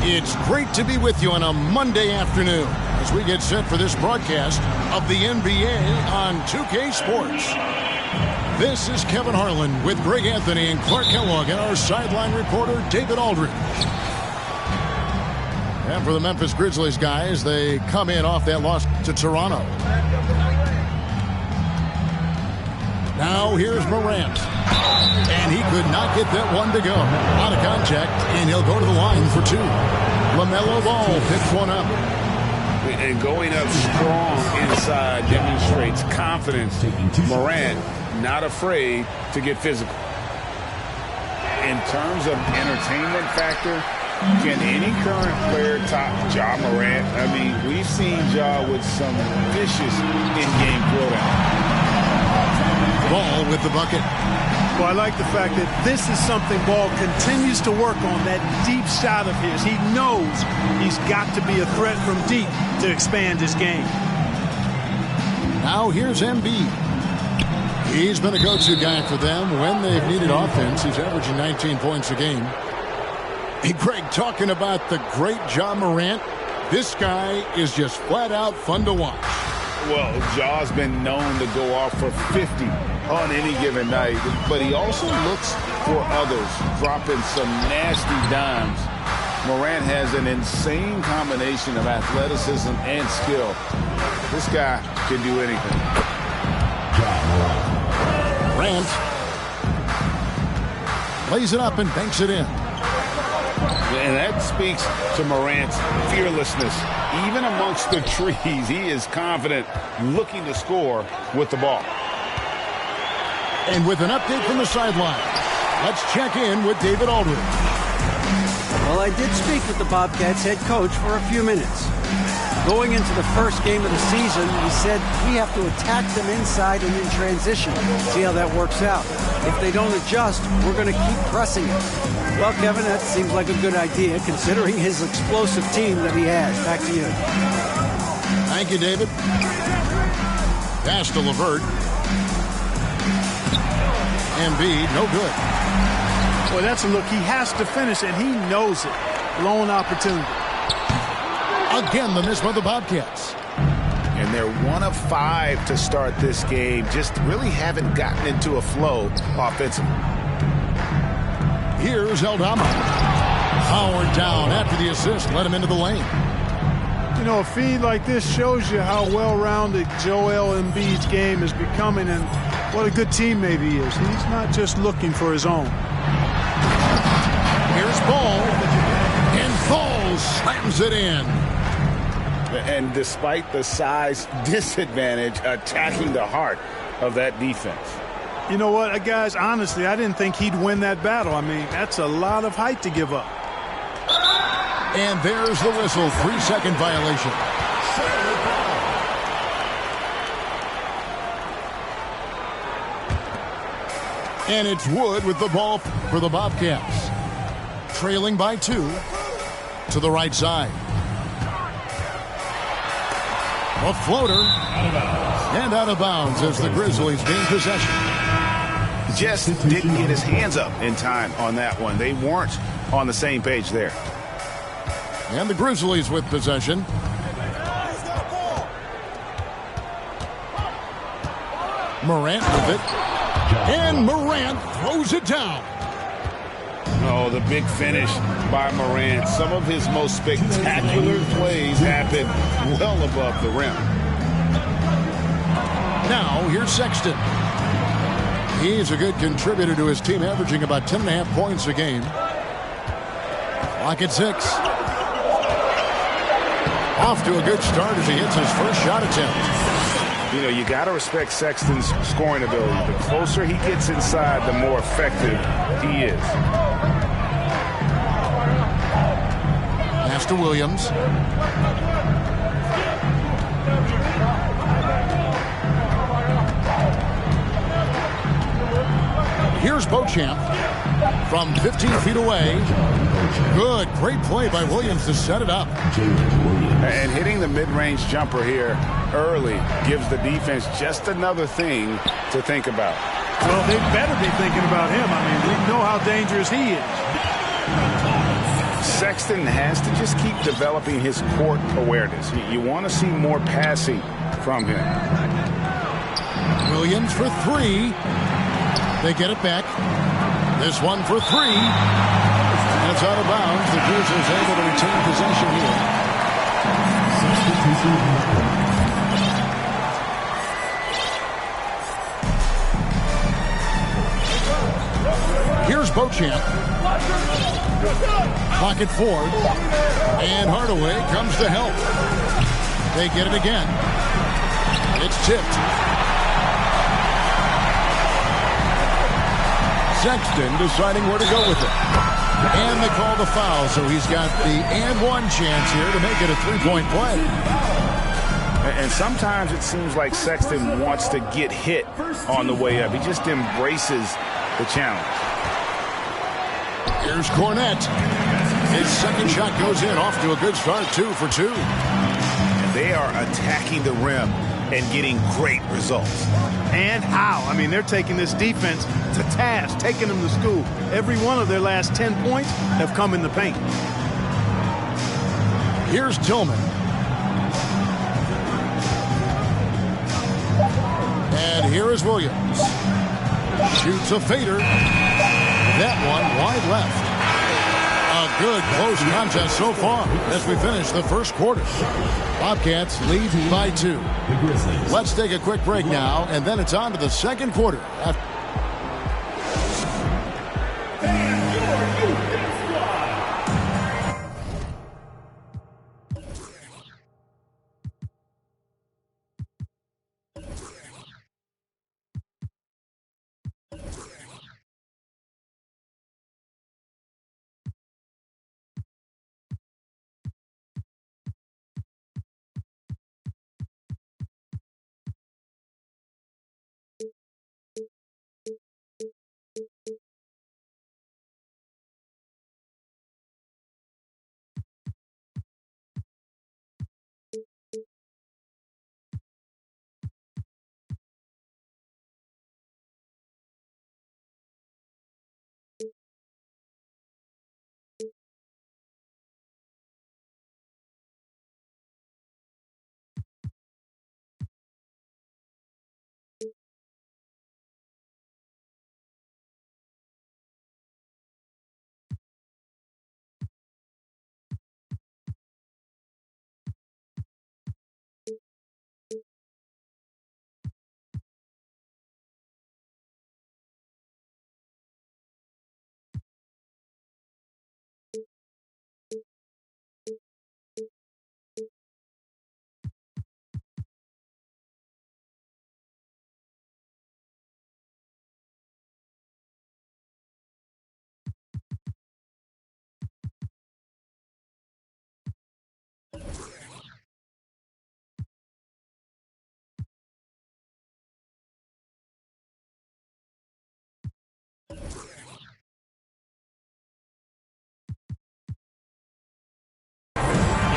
It's great to be with you on a Monday afternoon as we get set for this broadcast of the NBA on 2K Sports. This is Kevin Harlan with Greg Anthony and Clark Kellogg and our sideline reporter David Aldridge. And for the Memphis Grizzlies guys, they come in off that loss to Toronto. Now here's Morant. And he could not get that one to go. Out of contact, and he'll go to the line for two. LaMelo Ball picks one up. And going up strong inside demonstrates confidence. Morant not afraid to get physical. In terms of entertainment factor, can any current player top Ja Morant? I mean, we've seen Ja with some vicious in-game throwdown. Ball with the bucket. Well, I like the fact that this is something Ball continues to work on, that deep shot of his. He knows he's got to be a threat from deep to expand his game. Now here's Embiid. He's been a go-to guy for them when they've needed offense. He's averaging 19 points a game. Hey, Greg, talking about the great Ja Morant, this guy is just flat-out fun to watch. Well, Ja's been known to go off for 50 on any given night, but he also looks for others, dropping some nasty dimes. Morant has an insane combination of athleticism and skill. This guy can do anything. Morant lays it up and banks it in. And that speaks to Morant's fearlessness. Even amongst the trees, he is confident, looking to score with the ball. And with an update from the sideline, let's check in with David Aldridge. Well, I did speak with the Bobcats head coach for a few minutes. Going into the first game of the season, he said we have to attack them inside and in transition. See how that works out. If they don't adjust, we're going to keep pressing it. Well, Kevin, that seems like a good idea considering his explosive team that he has. Back to you. Thank you, David. Pass to LeVert. Embiid, no good. Well, that's a look. He has to finish, and he knows it. Lone opportunity. Again, the miss by the Bobcats. And they're 1 of 5 to start this game. Just really haven't gotten into a flow offensively. Here's Aldama. Howard down after the assist. Let him into the lane. You know, a feed like this shows you how well-rounded Joel Embiid's game is becoming and what a good teammate he is. He's not just looking for his own. Here's Ball. And Ball slams it in. And despite the size disadvantage, attacking the heart of that defense. You know what, guys, honestly, I didn't think he'd win that battle. I mean, that's a lot of height to give up. And there's the whistle. 3-second violation. And it's Wood with the ball for the Bobcats. Trailing by 2 to the right side. A floater. And out of bounds as the Grizzlies gain possession. Just didn't get his hands up in time on that one. They weren't on the same page there. And the Grizzlies with possession. Morant with it. And Morant throws it down. Oh, the big finish by Morant. Some of his most spectacular plays happen well above the rim. Now, here's Sexton. He's a good contributor to his team, averaging about 10.5 points a game. Clock at 6. Off to a good start as he hits his first shot attempt. You know, you got to respect Sexton's scoring ability. The closer he gets inside, the more effective he is. Pass to Williams. Here's Beauchamp from 15 feet away. Good, great play by Williams to set it up. And hitting the mid-range jumper here early gives the defense just another thing to think about. Well, they better be thinking about him. I mean, we know how dangerous he is. Sexton has to just keep developing his court awareness. You want to see more passing from him. Williams for three. They get it back. This one for three. And it's out of bounds. The Grizzlies able to retain possession here. Here's Beauchamp. Pocket Ford. And Hardaway comes to help. They get it again. It's tipped. Sexton deciding where to go with it. And they call the foul, so he's got the and one chance here to make it a three-point play. And sometimes it seems like Sexton wants to get hit on the way up. He just embraces the challenge. Here's Cornette. His second shot goes in, off to a good start, 2 for 2. And they are attacking the rim and getting great results. And how? I mean, they're taking this defense to task, taking them to school. Every one of their last 10 points have come in the paint. Here's Tillman. And here is Williams. Shoots a fader. That one wide left. A good close contest so far as we finish the first quarter. Bobcats lead by 2. Let's take a quick break now, and then it's on to the second quarter.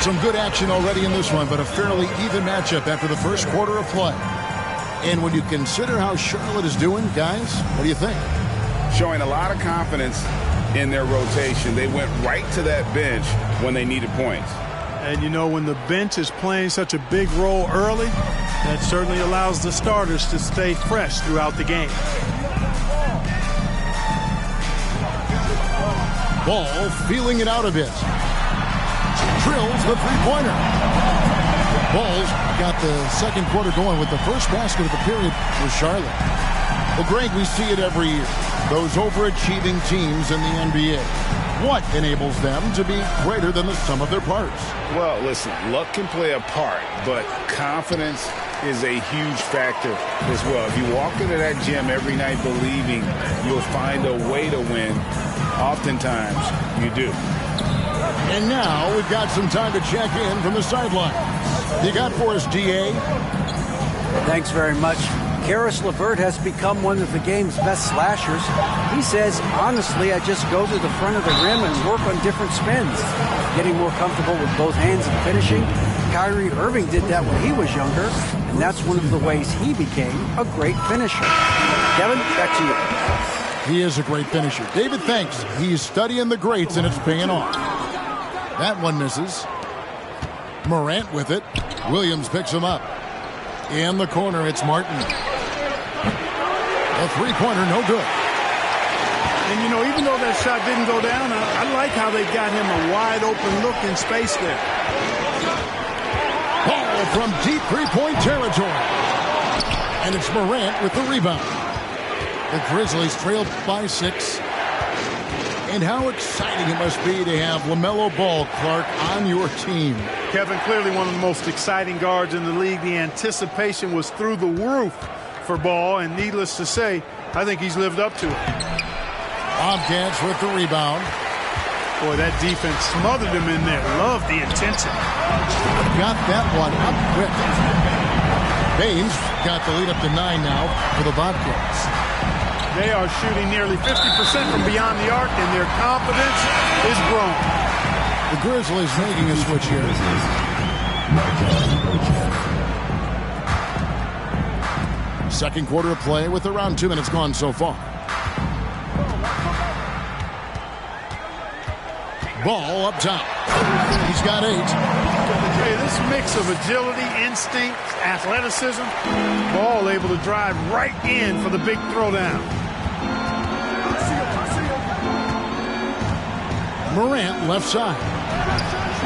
Some good action already in this one, but a fairly even matchup after the first quarter of play. And when you consider how Charlotte is doing, guys, what do you think? Showing a lot of confidence in their rotation. They went right to that bench when they needed points. And, you know, when the bench is playing such a big role early, that certainly allows the starters to stay fresh throughout the game. Ball feeling it out a bit. Drills the three-pointer. Bulls got the second quarter going with the first basket of the period with Charlotte. Well, Greg, we see it every year. Those overachieving teams in the NBA. What enables them to be greater than the sum of their parts? Well, listen, luck can play a part, but confidence is a huge factor as well. If you walk into that gym every night believing you'll find a way to win, oftentimes you do. And now we've got some time to check in from the sideline. You got for us, D.A.? Thanks very much. Karis LeVert has become one of the game's best slashers. He says, honestly, I just go to the front of the rim and work on different spins, getting more comfortable with both hands and finishing. Kyrie Irving did that when he was younger, and that's one of the ways he became a great finisher. Kevin, back to you. He is a great finisher. David, thanks. He's studying the greats, and it's paying off. That one misses. Morant with it. Williams picks him up. In the corner, it's Martin. A three-pointer, no good. And, you know, even though that shot didn't go down, I like how they got him a wide-open look in space there. Ball from deep three-point territory. And it's Morant with the rebound. The Grizzlies trailed by 6. And how exciting it must be to have LaMelo Ball, Clark, on your team. Kevin, clearly one of the most exciting guards in the league. The anticipation was through the roof for Ball, and needless to say, I think he's lived up to it. Bobcats with the rebound. Boy, that defense smothered him in there. Love the intensity. Got that one up quick. Baines got the lead up to 9 now for the Bobcats. They are shooting nearly 50% from beyond the arc, and their confidence is growing. The Grizzlies making a switch here. Second quarter of play with around 2 minutes gone so far. Ball up top. He's got 8. Hey, this mix of agility, instinct, athleticism, Ball able to drive right in for the big throwdown. Morant left side.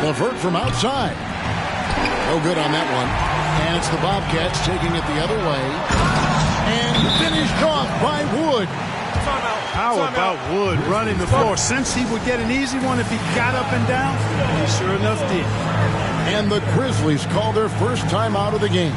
LeVert from outside. No good on that one. And it's the Bobcats taking it the other way. And finished off by Wood. How about Wood running the floor? Since he would get an easy one if he got up and down, he sure enough did. And the Grizzlies call their first time out of the game.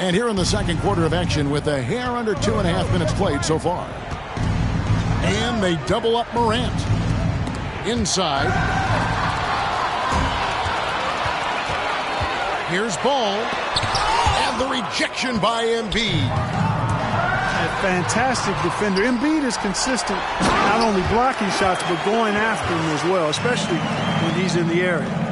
And here in the second quarter of action with a hair under 2.5 minutes played so far. And they double up Morant. Inside. Here's Ball. And the rejection by Embiid. A fantastic defender. Embiid is consistent, not only blocking shots, but going after them as well, especially when he's in the area.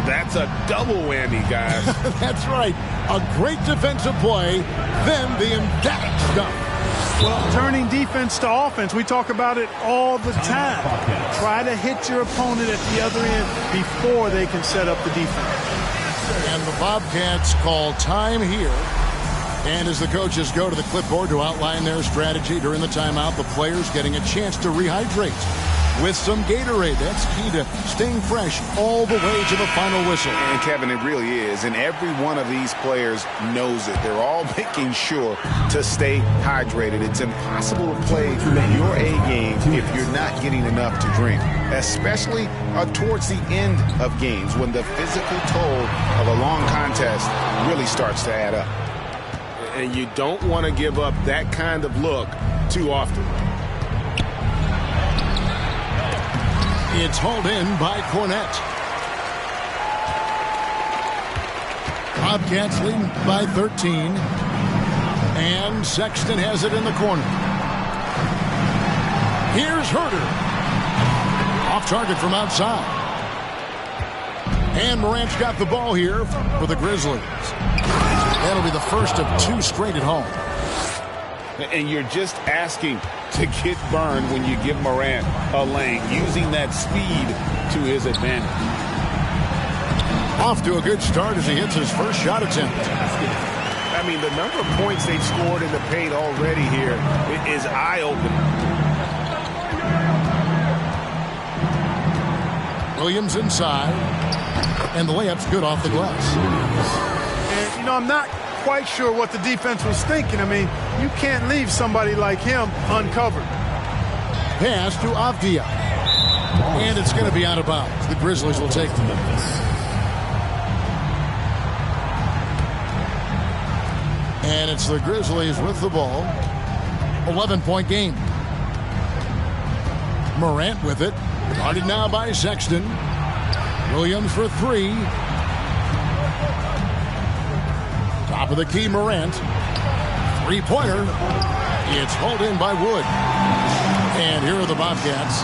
That's a double whammy, guys. That's right. A great defensive play, then the emphatic stuff. Well, turning defense to offense, we talk about it all the time. Try to hit your opponent at the other end before they can set up the defense. And the Bobcats call time here. And as the coaches go to the clipboard to outline their strategy during the timeout, the players getting a chance to rehydrate with some Gatorade. That's key to staying fresh all the way to the final whistle. And Kevin, it really is. And every one of these players knows it. They're all making sure to stay hydrated. It's impossible to play your A game if you're not getting enough to drink, especially towards the end of games when the physical toll of a long contest really starts to add up. And you don't want to give up that kind of look too often. It's hauled in by Cornette. Bobcats leading by 13. And Sexton has it in the corner. Here's Herter. Off target from outside. And Morant's got the ball here for the Grizzlies. That'll be the first of 2 straight at home. And you're just asking to get burned when you give Morant a lane, using that speed to his advantage. Off to a good start as he hits his first shot attempt. I mean, the number of points they've scored in the paint already here is eye-opening. Williams inside. And the layup's good off the glass. And, you know, I'm not quite sure what the defense was thinking. I mean, you can't leave somebody like him uncovered. Pass to Avdia. And it's going to be out of bounds. The Grizzlies will take them. And it's the Grizzlies with the ball. 11-point game. Morant with it. Guarded now by Sexton. Williams for 3. Top of the key, Morant. Three-pointer. It's hauled in by Wood. And here are the Bobcats.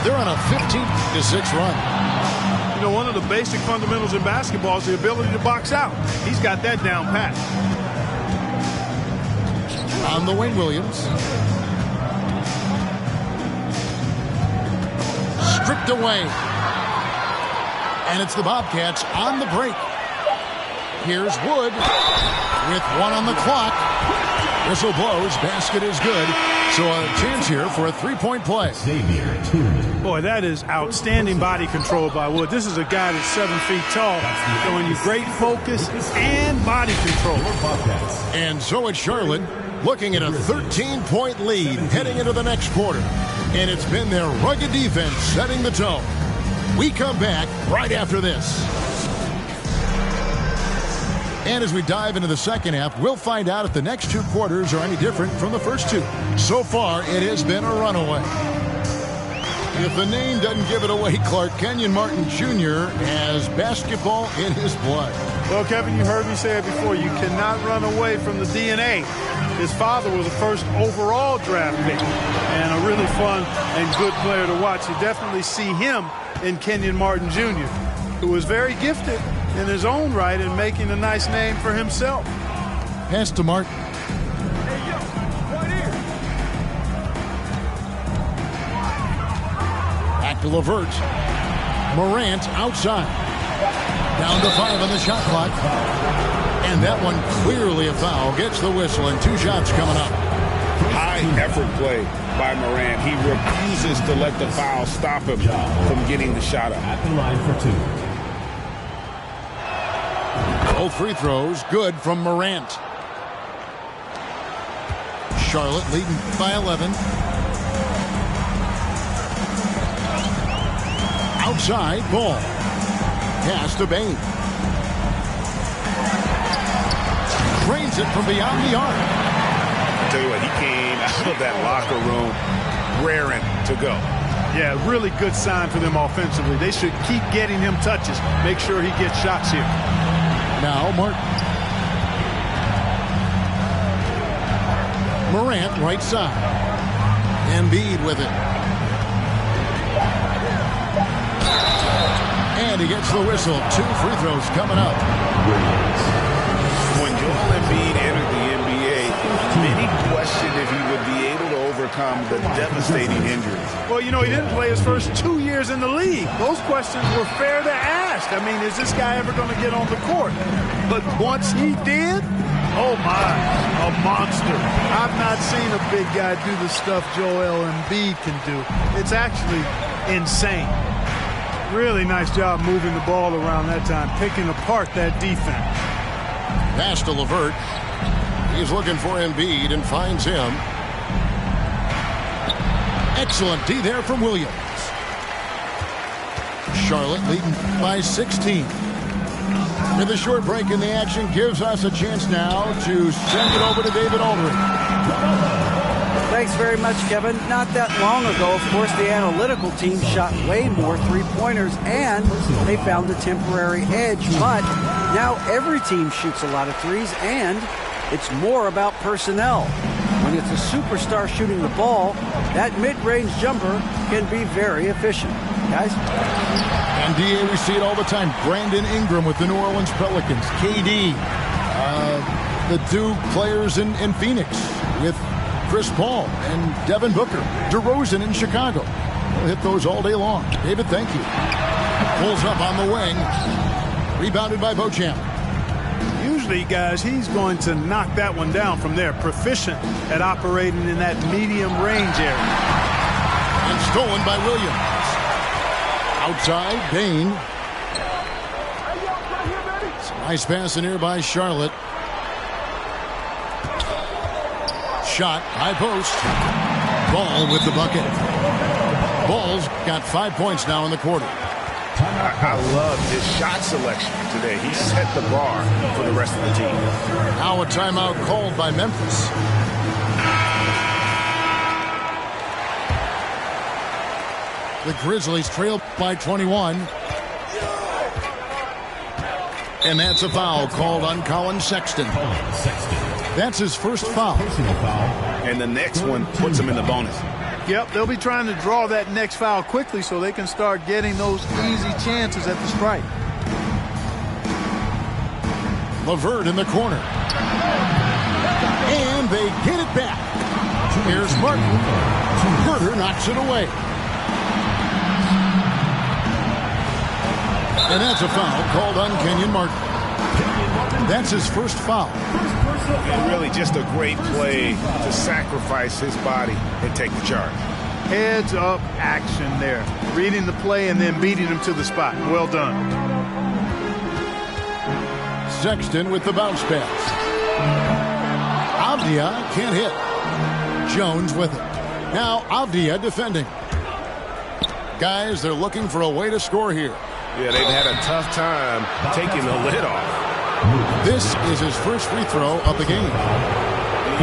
They're on a 15-6 run. You know, one of the basic fundamentals in basketball is the ability to box out. He's got that down pat. On the wing, Williams. Stripped away. And it's the Bobcats on the break. Here's Wood with one on the clock. Whistle blows. Basket is good. So a chance here for a three-point play. Boy, that is outstanding body control by Wood. This is a guy that's 7 feet tall, showing you great focus and body control. And so it's Charlotte looking at a 13-point lead heading into the next quarter. And it's been their rugged defense setting the tone. We come back right after this. And as we dive into the second half, we'll find out if the next two quarters are any different from the first two. So far, it has been a runaway. If the name doesn't give it away, Clark, Kenyon Martin Jr. has basketball in his blood. Well, Kevin, you heard me say it before. You cannot run away from the DNA. His father was a first overall draft pick and a really fun and good player to watch. You definitely see him in Kenyon Martin Jr., who was very gifted in his own right and making a nice name for himself. Pass to Martin. Back to LeVert. Morant outside. Down to 5 on the shot clock. And that one clearly a foul. Gets the whistle and 2 shots coming up. High effort play by Morant. He refuses to let the foul stop him from getting the shot up. At the line for 2. Both free throws good from Morant. Charlotte leading by 11. Outside ball. Pass to Bain. Drains it from beyond the arc. I tell you what, he came out of that locker room raring to go. Yeah, really good sign for them offensively. They should keep getting him touches. Make sure he gets shots here. Now Martin. Morant right side. Embiid with it. And he gets the whistle. 2 free throws coming up. When Joel Embiid entered the NBA, many questioned if he would be able to overcome the devastating injuries. Well, you know, he didn't play his first 2 years in the league. Those questions were fair to ask. I mean, is this guy ever going to get on the court? But once he did, oh my, a monster. I've not seen a big guy do the stuff Joel Embiid can do. It's actually insane. Really nice job moving the ball around that time, picking apart that defense. Pass to LeVert. He's looking for Embiid and finds him. Excellent D there from Williams. Charlotte leading by 16. With a short break in the action gives us a chance now to send it over to David Aldridge. Thanks very much, Kevin. Not that long ago, of course, the analytical team shot way more three-pointers, and they found a temporary edge. But now every team shoots a lot of threes, and it's more about personnel. When it's a superstar shooting the ball, that mid-range jumper can be very efficient. Guys? And DA, we see it all the time. Brandon Ingram with the New Orleans Pelicans. KD. The 2 players in Phoenix with Chris Paul and Devin Booker. DeRozan in Chicago. We'll hit those all day long. David, thank you. Pulls up on the wing. Rebounded by Beauchamp. Usually, guys, he's going to knock that one down from there. Proficient at operating in that medium range area. And stolen by Williams. Outside, Bain. Nice pass in here by Charlotte. Shot, high post. Ball with the bucket. Ball's got 5 points now in the quarter. I love his shot selection today. He set the bar for the rest of the team. Now a timeout called by Memphis. The Grizzlies trail by 21. And that's a foul called on Colin Sexton. That's his first foul. And the next one puts him in the bonus. Yep, they'll be trying to draw that next foul quickly so they can start getting those easy chances at the stripe. LeVert in the corner. And they get it back. Here's Martin. Herter knocks it away. And that's a foul called on Kenyon Martin. That's his first foul. And really just a great play to sacrifice his body and take the charge. Heads up action there. Reading the play and then beating him to the spot. Well done. Sexton with the bounce pass. Avdia can't hit. Jones with it. Now Avdia defending. Guys, they're looking for a way to score here. Yeah, they've had a tough time taking the lid off. This is his first free throw of the game.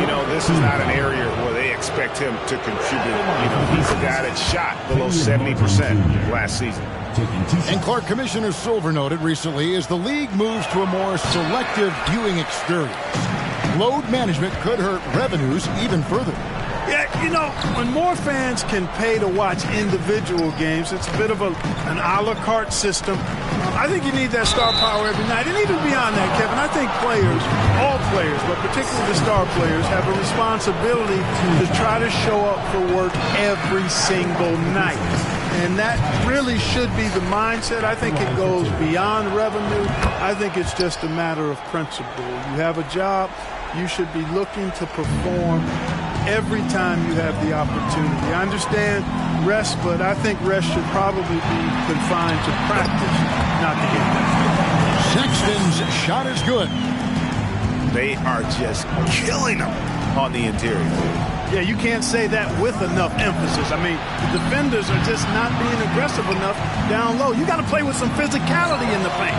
You know, this is not an area where they expect him to contribute. You know, he's a guy that shot below 70% last season. And Clark, Commissioner Silver noted recently as the league moves to a more selective viewing experience, load management could hurt revenues even further. Yeah, you know, when more fans can pay to watch individual games, it's a bit of an a la carte system. I think you need that star power every night. And even beyond that, Kevin, I think players, all players, but particularly the star players, have a responsibility to try to show up for work every single night. And that really should be the mindset. I think it goes beyond revenue. I think it's just a matter of principle. You have a job, you should be looking to perform every time you have the opportunity. I understand rest, but I think rest should probably be confined to practice, not the game. Sexton's shot is good. They are just killing them on the interior. Yeah, you can't say that with enough emphasis. I mean, the defenders are just not being aggressive enough down low. You got to play with some physicality in the paint.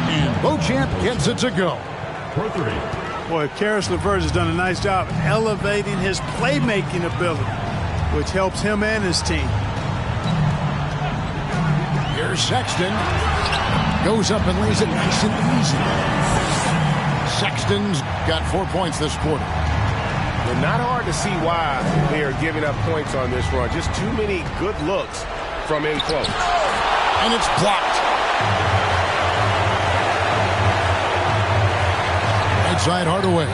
And Beauchamp gets it to go. For three. Boy, Karis LeVert has done a nice job elevating his playmaking ability, which helps him and his team. Here's Sexton. Goes up and lays it nice and easy. Sexton's got 4 points this quarter. But not hard to see why they are giving up points on this run. Just too many good looks from in close. And it's blocked. Inside Hardaway.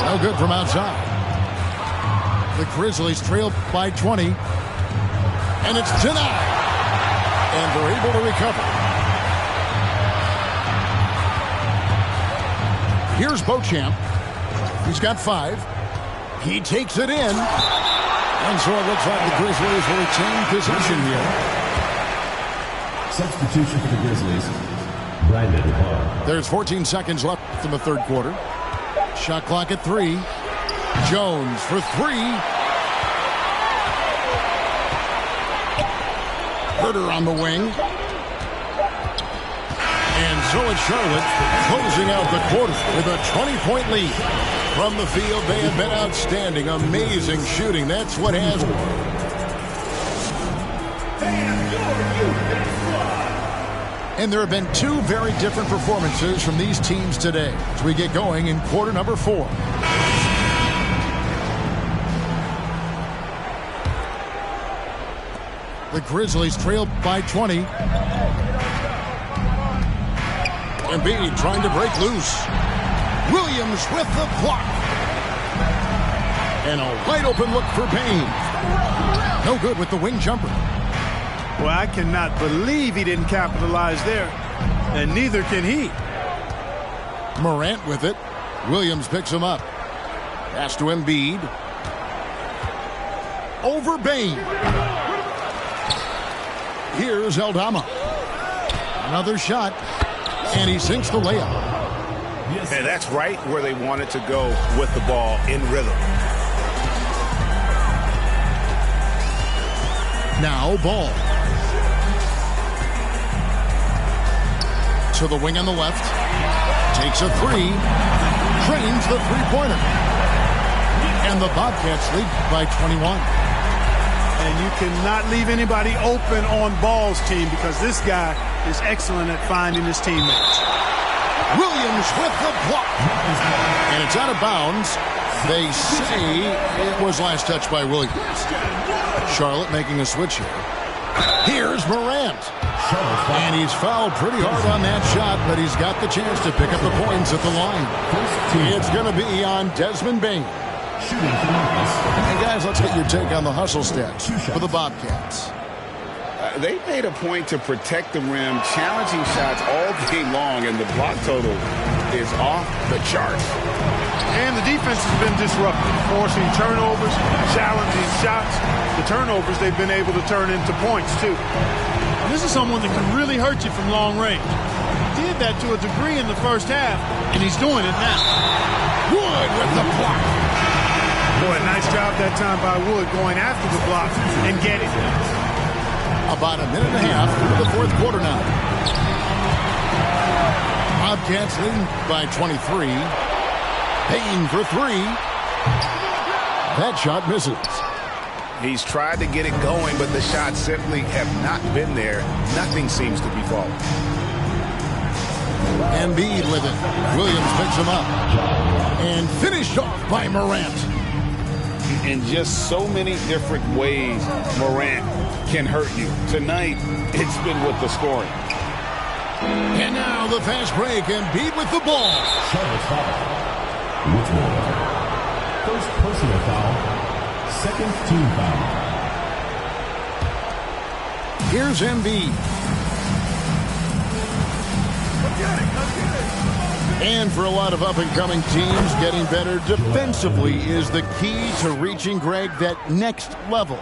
No good from outside. The Grizzlies trail by 20. And it's denied. And they're able to recover. Here's Beauchamp. He's got 5. He takes it in. And so it looks like the Grizzlies will retain possession here. Substitution for the Grizzlies. Brandon Hall. There's 14 seconds left in the third quarter. Shot clock at 3. Jones for 3. Herter on the wing. And so it's Charlotte closing out the quarter with a 20-point lead. From the field, they have been outstanding. Amazing shooting. That's what has them. And there have been 2 very different performances from these teams today as we get going in quarter number 4. The Grizzlies trail by 20. Embiid trying to break loose. Williams with the block. And a wide open look for Payne. No good with the wing jumper. Well, I cannot believe he didn't capitalize there. And neither can he. Morant with it. Williams picks him up. Pass to Embiid. Over Bane. Here's Aldama. Another shot. And he sinks the layup. And that's right where they wanted to go with the ball in rhythm. Now Ball. To the wing on the left. Takes a 3. Drains the three-pointer. And the Bobcats lead by 21. And you cannot leave anybody open on balls, team, because this guy is excellent at finding his teammates. Williams with the block. And it's out of bounds. They say it was last touched by Williams. Charlotte making a switch here. Here's Morant. And he's fouled pretty hard on that shot, but he's got the chance to pick up the points at the line. It's going to be on Desmond Bain. And guys, let's get your take on the hustle stats for the Bobcats. They made a point to protect the rim, challenging shots all game long, and the block total is off the charts. And the defense has been disruptive, forcing turnovers, challenging shots. The turnovers they've been able to turn into points, too. And this is someone that can really hurt you from long range. He did that to a degree in the first half, and he's doing it now. Wood with the block. Boy, nice job that time by Wood going after the block and getting it. About a minute and a half into the fourth quarter now. Bobcats leading by 23. Payne for three. That shot misses. He's tried to get it going, but the shots simply have not been there. Nothing seems to be falling. Embiid with it. Williams picks him up. And finished off by Morant. In just so many different ways, Morant can hurt you. Tonight, it's been with the scoring. And now the fast break. Embiid with the ball. First personal foul. Second team foul. Here's Embiid. And for a lot of up-and-coming teams, getting better defensively is the key to reaching, Greg, that next level.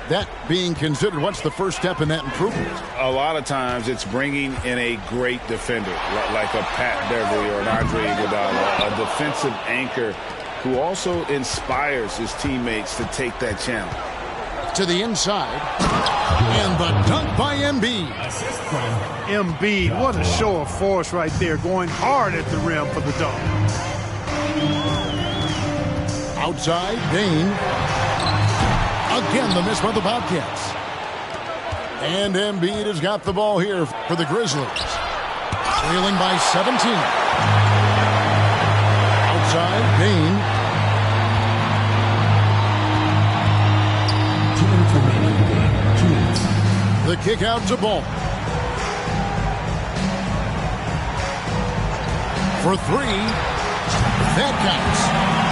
That being considered, what's the first step in that improvement? A lot of times it's bringing in a great defender, like a Pat Beverly or an Andre Iguodala, a defensive anchor who also inspires his teammates to take that challenge. To the inside. And the dunk by Embiid. Embiid, what a show of force right there, going hard at the rim for the dunk. Outside, Bain. Again, the miss by the Bobcats. And Embiid has got the ball here for the Grizzlies. Trailing by 17. Outside, Bain. 2 minutes remaining in the game. 2 minutes. The kick out to Ball. For three. That counts.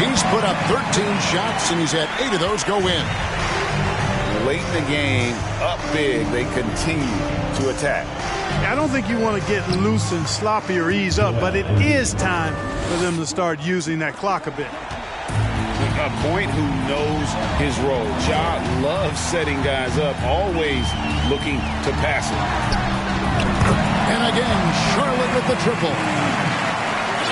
He's put up 13 shots, and he's had 8 of those go in. Late in the game, up big, they continue to attack. I don't think you want to get loose and sloppy or ease up, but it is time for them to start using that clock a bit. A point who knows his role. Ja loves setting guys up, always looking to pass it. And again, Charlotte with the triple.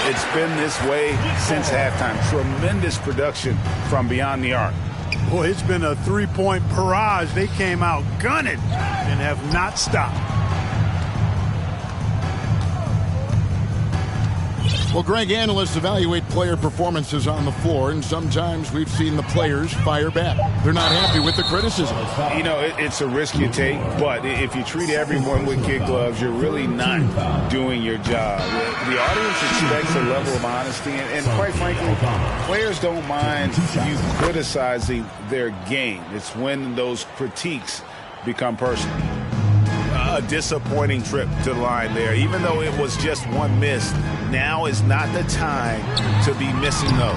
It's been this way since halftime. Tremendous production from beyond the arc. Boy, it's been a three-point barrage. They came out gunning and have not stopped. Well, Greg, analysts evaluate player performances on the floor, and sometimes we've seen the players fire back. They're not happy with the criticism. You know, it's a risk you take, but if you treat everyone with kid gloves, you're really not doing your job. The audience expects a level of honesty, and quite frankly, players don't mind you criticizing their game. It's when those critiques become personal. A disappointing trip to the line there. Even though it was just one miss, now is not the time to be missing those.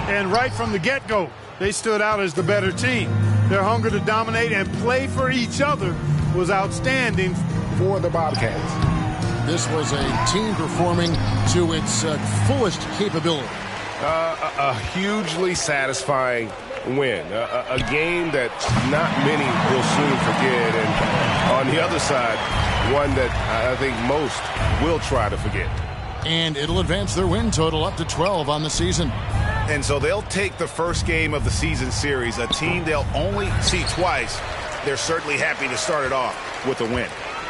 And right from the get-go, they stood out as the better team. Their hunger to dominate and play for each other was outstanding For the Bobcats. This was a team performing to its fullest capability. A hugely satisfying win. A game that not many will soon forget. And on the other side, one that I think most will try to forget. And it'll advance their win total up to 12 on the season. And so they'll take the first game of the season series, a team they'll only see twice. They're certainly happy to start it off with a win.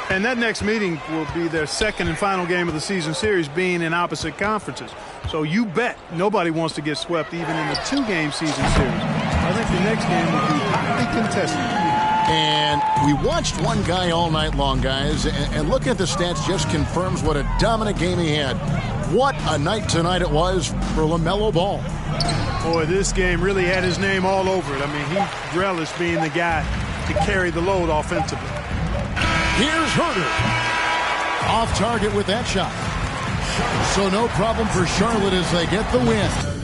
And that next meeting will be their second and final game of the season series, being in opposite conferences. So you bet nobody wants to get swept even in the 2-game season series. I think the next game will be hotly contested. And we watched one guy all night long, guys, and look at the stats just confirms what a dominant game he had. What a night tonight it was for LaMelo Ball. Boy, this game really had his name all over it. I mean, he relished being the guy to carry the load offensively. Here's Herter. Off target with that shot. So no problem for Charlotte as they get the win.